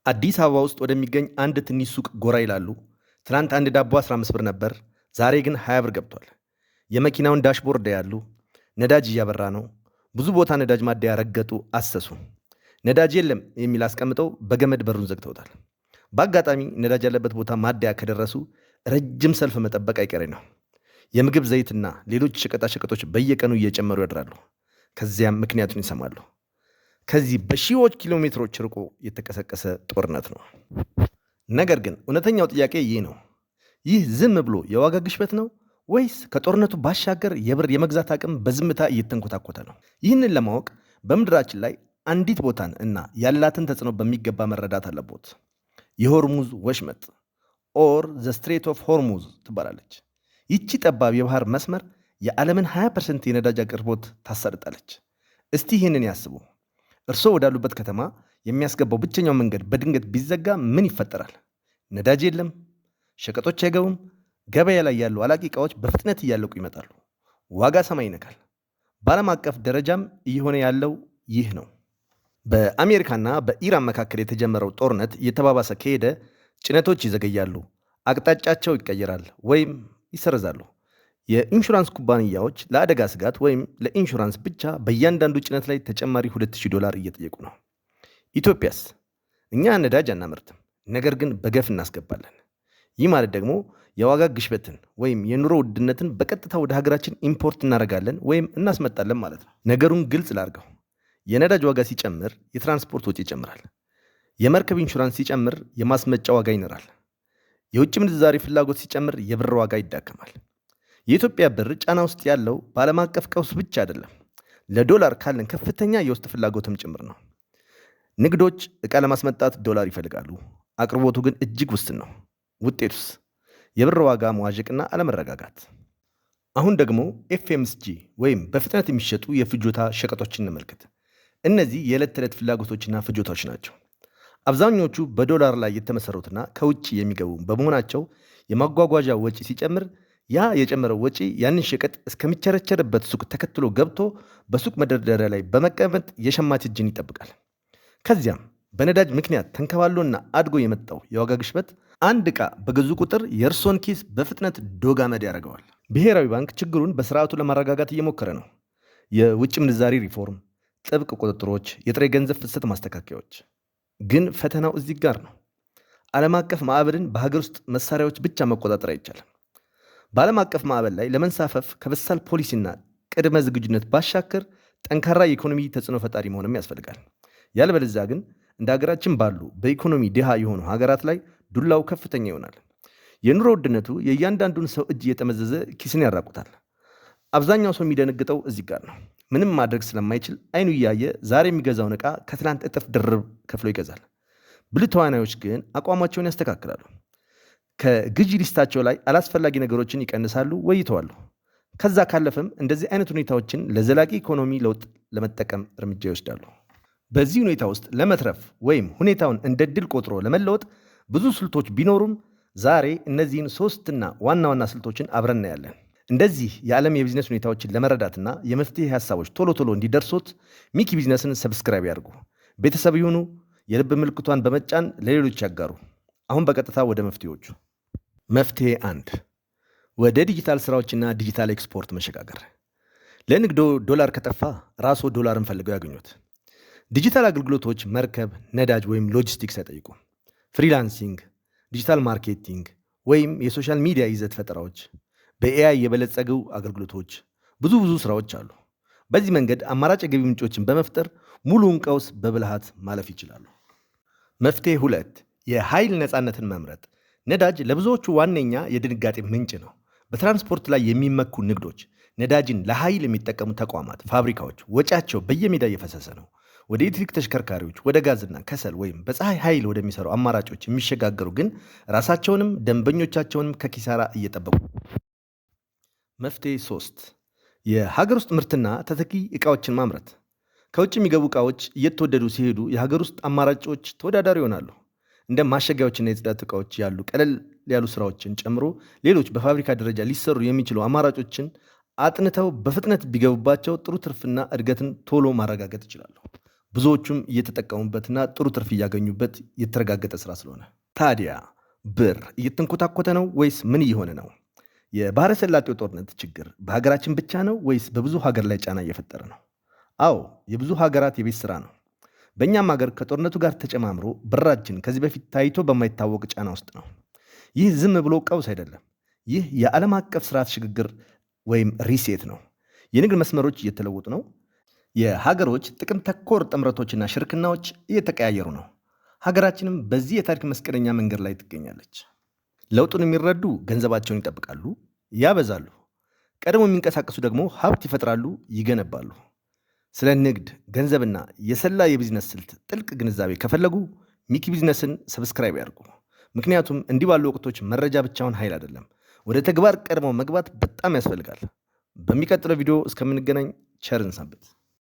አዲስ አበባ ውስጥ ወደሚገኝ አንድ ትንሽ ሱቅ ጎራ ይላሉ። ትናንት አንድ ዳቦ 15 ብር ነበር፣ ዛሬ ግን 20 ብር ገብቷል። የመኪናውን ዳሽቦርድ ያሉ ነዳጅ እያበራ ነው። ብዙ ቦታ ነዳጅ ማደያ ረገጡ፣ አሰሱ። ነዳጅ የለም የሚል አስቀምጠው በገመድ በሩን ዘግተውታል። በአጋጣሚ ነዳጅ ያለበት ቦታ ማደያ ከደረሱ ረጅም ሰልፍ መጠበቅ አይቀሬ ነው። የምግብ ዘይትና ሌሎች ሸቀጣሸቀጦች በየቀኑ እየጨመሩ ያድራሉ። ከዚያም ምክንያቱን ይሰማሉ። ከዚህ በሺዎች ኪሎ ሜትሮች ርቆ የተቀሰቀሰ ጦርነት ነው። ነገር ግን እውነተኛው ጥያቄ ይህ ነው። ይህ ዝም ብሎ የዋጋ ግሽበት ነው ወይስ ከጦርነቱ ባሻገር የብር የመግዛት አቅም በዝምታ እየተንኮታኮተ ነው? ይህንን ለማወቅ በምድራችን ላይ አንዲት ቦታን እና ያላትን ተጽዕኖ በሚገባ መረዳት አለቦት። የሆርሙዝ ወሽመጥ ኦር ዘ ስትሬት ኦፍ ሆርሙዝ ትባላለች። ይቺ ጠባብ የባህር መስመር የዓለምን 20% የነዳጅ አቅርቦት ታሳልጣለች። እስቲ ይህንን ያስቡ። እርስዎ ወዳሉበት ከተማ የሚያስገባው ብቸኛው መንገድ በድንገት ቢዘጋ ምን ይፈጠራል? ነዳጅ የለም፣ ሸቀጦች አይገቡም፣ ገበያ ላይ ያሉ አላቂ ዕቃዎች በፍጥነት እያለቁ ይመጣሉ። ዋጋ ሰማይ ይነካል። በዓለም አቀፍ ደረጃም እየሆነ ያለው ይህ ነው። በአሜሪካና በኢራን መካከል የተጀመረው ጦርነት እየተባባሰ ከሄደ ጭነቶች ይዘገያሉ፣ አቅጣጫቸው ይቀየራል ወይም ይሰረዛሉ። የኢንሹራንስ ኩባንያዎች ለአደጋ ስጋት ወይም ለኢንሹራንስ ብቻ በእያንዳንዱ ጭነት ላይ ተጨማሪ $2000 እየጠየቁ ነው። ኢትዮጵያስ? እኛ ነዳጅ አናመርትም፣ ነገር ግን በገፍ እናስገባለን። ይህ ማለት ደግሞ የዋጋ ግሽበትን ወይም የኑሮ ውድነትን በቀጥታ ወደ ሀገራችን ኢምፖርት እናደርጋለን ወይም እናስመጣለን ማለት ነው። ነገሩን ግልጽ ላድርገው። የነዳጅ ዋጋ ሲጨምር የትራንስፖርት ወጪ ይጨምራል። የመርከብ ኢንሹራንስ ሲጨምር የማስመጫ ዋጋ ይኖራል። የውጭ ምንዛሪ ፍላጎት ሲጨምር የብር ዋጋ ይዳከማል። የኢትዮጵያ ብር ጫና ውስጥ ያለው በዓለም አቀፍ ቀውስ ብቻ አይደለም፣ ለዶላር ካለን ከፍተኛ የውስጥ ፍላጎትም ጭምር ነው። ንግዶች ዕቃ ለማስመጣት ዶላር ይፈልጋሉ፣ አቅርቦቱ ግን እጅግ ውስን ነው። ውጤቱስ የብር ዋጋ መዋዠቅና አለመረጋጋት። አሁን ደግሞ ኤፍኤምሲጂ ወይም በፍጥነት የሚሸጡ የፍጆታ ሸቀጦችን እንመልከት። እነዚህ የዕለት ተዕለት ፍላጎቶችና ፍጆታዎች ናቸው። አብዛኞቹ በዶላር ላይ የተመሰሩትና ከውጭ የሚገቡ በመሆናቸው የማጓጓዣ ወጪ ሲጨምር ያ የጨመረው ወጪ ያንን ሸቀጥ እስከሚቸረቸርበት ሱቅ ተከትሎ ገብቶ በሱቅ መደርደሪያ ላይ በመቀመጥ የሸማች እጅን ይጠብቃል። ከዚያም በነዳጅ ምክንያት ተንከባሎና አድጎ የመጣው የዋጋ ግሽበት አንድ ዕቃ በገዙ ቁጥር የእርሶን ኪስ በፍጥነት ዶግ አመድ ያደርገዋል። ብሔራዊ ባንክ ችግሩን በስርዓቱ ለማረጋጋት እየሞከረ ነው። የውጭ ምንዛሪ ሪፎርም፣ ጥብቅ ቁጥጥሮች፣ የጥሬ ገንዘብ ፍሰት ማስተካከያዎች። ግን ፈተናው እዚህ ጋር ነው። ዓለም አቀፍ ማዕበልን በሀገር ውስጥ መሳሪያዎች ብቻ መቆጣጠር አይቻልም። በዓለም አቀፍ ማዕበል ላይ ለመንሳፈፍ ከበሳል ፖሊሲና ቅድመ ዝግጁነት ባሻገር ጠንካራ የኢኮኖሚ ተጽዕኖ ፈጣሪ መሆንም ያስፈልጋል። ያለበለዚያ ግን እንደ ሀገራችን ባሉ በኢኮኖሚ ድሃ የሆኑ ሀገራት ላይ ዱላው ከፍተኛ ይሆናል። የኑሮ ውድነቱ የእያንዳንዱን ሰው እጅ እየጠመዘዘ ኪስን ያራቁታል። አብዛኛው ሰው የሚደነግጠው እዚህ ጋር ነው። ምንም ማድረግ ስለማይችል አይኑ እያየ ዛሬ የሚገዛውን ዕቃ ከትናንት እጥፍ ድርብ ከፍሎ ይገዛል። ብልህ ተዋናዮች ግን አቋማቸውን ያስተካክላሉ። ከግዢ ሊስታቸው ላይ አላስፈላጊ ነገሮችን ይቀንሳሉ ወይ ይተዋሉ። ከዛ ካለፈም እንደዚህ አይነት ሁኔታዎችን ለዘላቂ ኢኮኖሚ ለውጥ ለመጠቀም እርምጃ ይወስዳሉ። በዚህ ሁኔታ ውስጥ ለመትረፍ ወይም ሁኔታውን እንደ ድል ቆጥሮ ለመለወጥ ብዙ ስልቶች ቢኖሩም ዛሬ እነዚህን ሶስትና ዋና ዋና ስልቶችን አብረን እናያለን። እንደዚህ የዓለም የቢዝነስ ሁኔታዎችን ለመረዳትና የመፍትሄ ሀሳቦች ቶሎ ቶሎ እንዲደርሶት ሚኪ ቢዝነስን ሰብስክራይብ ያድርጉ፣ ቤተሰብ ይሁኑ፣ የልብ ምልክቷን በመጫን ለሌሎች ያጋሩ። አሁን በቀጥታ ወደ መፍትሄዎቹ። መፍትሄ 1 ወደ ዲጂታል ስራዎችና ዲጂታል ኤክስፖርት መሸጋገር። ለንግዶ ዶላር ከጠፋ ራስዎ ዶላርን ፈልገው ያገኙት። ዲጂታል አገልግሎቶች መርከብ፣ ነዳጅ ወይም ሎጂስቲክስ አይጠይቁም። ፍሪላንሲንግ፣ ዲጂታል ማርኬቲንግ ወይም የሶሻል ሚዲያ ይዘት ፈጠራዎች፣ በኤአይ የበለጸጉ አገልግሎቶች፣ ብዙ ስራዎች አሉ። በዚህ መንገድ አማራጭ የገቢ ምንጮችን በመፍጠር ሙሉውን ቀውስ በብልሃት ማለፍ ይችላሉ። መፍትሄ 2 የኃይል ነፃነትን መምረጥ። ነዳጅ ለብዙዎቹ ዋነኛ የድንጋጤ ምንጭ ነው። በትራንስፖርት ላይ የሚመኩ ንግዶች፣ ነዳጅን ለኃይል የሚጠቀሙ ተቋማት፣ ፋብሪካዎች ወጪያቸው በየሜዳ እየፈሰሰ ነው። ወደ ኤሌክትሪክ ተሽከርካሪዎች፣ ወደ ጋዝና ከሰል ወይም በፀሐይ ኃይል ወደሚሰሩ አማራጮች የሚሸጋገሩ ግን ራሳቸውንም ደንበኞቻቸውንም ከኪሳራ እየጠበቁ። መፍትሄ 3 የሀገር ውስጥ ምርትና ተተኪ ዕቃዎችን ማምረት። ከውጭ የሚገቡ ዕቃዎች እየተወደዱ ሲሄዱ የሀገር ውስጥ አማራጮች ተወዳዳሪ ይሆናሉ። እንደ ማሸጊያዎችና የጽዳት ዕቃዎች ያሉ ቀለል ያሉ ስራዎችን ጨምሮ ሌሎች በፋብሪካ ደረጃ ሊሰሩ የሚችሉ አማራጮችን አጥንተው በፍጥነት ቢገቡባቸው ጥሩ ትርፍና እድገትን ቶሎ ማረጋገጥ ይችላሉ። ብዙዎቹም እየተጠቀሙበትና ጥሩ ትርፍ እያገኙበት የተረጋገጠ ስራ ስለሆነ። ታዲያ ብር እየተንኮታኮተ ነው ወይስ ምን እየሆነ ነው? የባህረ ሰላጤው ጦርነት ችግር በሀገራችን ብቻ ነው ወይስ በብዙ ሀገር ላይ ጫና እየፈጠረ ነው? አዎ፣ የብዙ ሀገራት የቤት ስራ ነው። በእኛም ሀገር ከጦርነቱ ጋር ተጨማምሮ ብራችን ከዚህ በፊት ታይቶ በማይታወቅ ጫና ውስጥ ነው። ይህ ዝም ብሎ ቀውስ አይደለም። ይህ የዓለም አቀፍ ስርዓት ሽግግር ወይም ሪሴት ነው። የንግድ መስመሮች እየተለወጡ ነው። የሀገሮች ጥቅም ተኮር ጥምረቶችና ሽርክናዎች እየተቀያየሩ ነው። ሀገራችንም በዚህ የታሪክ መስቀለኛ መንገድ ላይ ትገኛለች። ለውጡን የሚረዱ ገንዘባቸውን ይጠብቃሉ፣ ያበዛሉ። ቀድሞ የሚንቀሳቀሱ ደግሞ ሀብት ይፈጥራሉ፣ ይገነባሉ። ስለ ንግድ፣ ገንዘብና የሰላ የቢዝነስ ስልት ጥልቅ ግንዛቤ ከፈለጉ ሚኪ ቢዝነስን ሰብስክራይብ ያድርጉ። ምክንያቱም እንዲህ ባሉ ወቅቶች መረጃ ብቻውን ኃይል አይደለም፣ ወደ ተግባር ቀድሞ መግባት በጣም ያስፈልጋል። በሚቀጥለው ቪዲዮ እስከምንገናኝ ቸርን ሰንብት።